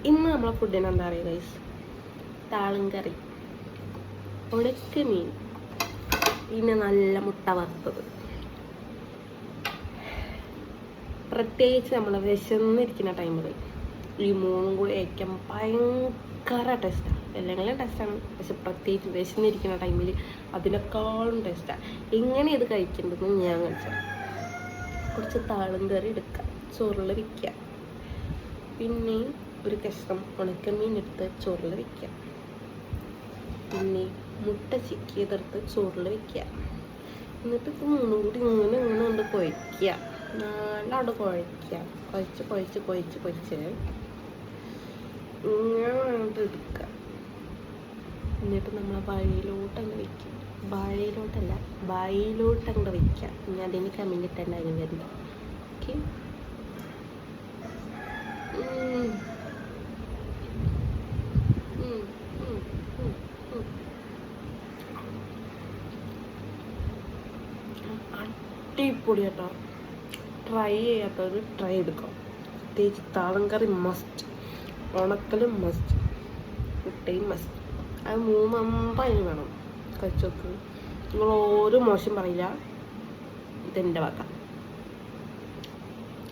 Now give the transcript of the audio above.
ഇന്ന് നമ്മളെ ഫുഡിന് എന്താ പറയുക ഗൈസ്, താളും കറി, ഉണക്ക മീൻ, പിന്നെ നല്ല മുട്ട വറുത്തത്. പ്രത്യേകിച്ച് നമ്മൾ വിശന്നിരിക്കുന്ന ടൈമിൽ ഈ മൂന്നും കൂടി കഴിക്കാൻ ഭയങ്കര ടേസ്റ്റാണ്. എല്ലെങ്കിലും ടേസ്റ്റാണ്, പക്ഷെ പ്രത്യേകിച്ച് വിശന്നിരിക്കുന്ന ടൈമിൽ അതിനേക്കാളും ടേസ്റ്റാണ്. എങ്ങനെ ഇത് കഴിക്കേണ്ടതെന്ന് ഞാൻ കഴിച്ചത്. കുറച്ച് താളും കറി എടുക്കുക, ചോറിൽ വയ്ക്കുക, പിന്നെ ഒരു കഷ്ണം ഉണക്കമീൻ എടുത്ത് ചോറിൽ വയ്ക്കുക, പിന്നെ മുട്ട ചിക്കിയതെടുത്ത് ചോറിൽ വയ്ക്കുക. എന്നിട്ട് ഇത് മൂന്നും കൂടി ഇങ്ങനെ ഇങ്ങനെ കൊണ്ട് കുഴയ്ക്കുക, നല്ലോണ്ട് കുഴയ്ക്കുക. കുഴച്ച് ഇങ്ങനെ എടുക്കുക. എന്നിട്ട് നമ്മൾ വായിലോട്ടങ്ങ് വയ്ക്കുക. വായിലോട്ടങ്ങ് വയ്ക്കുക. ഇനി അതിന് കമ്മിങ്ങിട്ടല്ല അതിന് വരുന്നത്. ഓക്കെ, അടിപൊളി കേട്ടോ. ട്രൈ ചെയ്യാത്തവർ ട്രൈ എടുക്കാം. പ്രത്യേകിച്ച് താളം കറി മസ്റ്റ്, ഉണക്കലും മസ്റ്റ്, മുട്ടയും മസ്റ്റ്. അത് മൂന്നമ്പായി വേണം. കഴിച്ചോക്ക്, നിങ്ങൾ ഓരോ മോശം പറയില്ല. ഇതെൻ്റെ വാക്ക.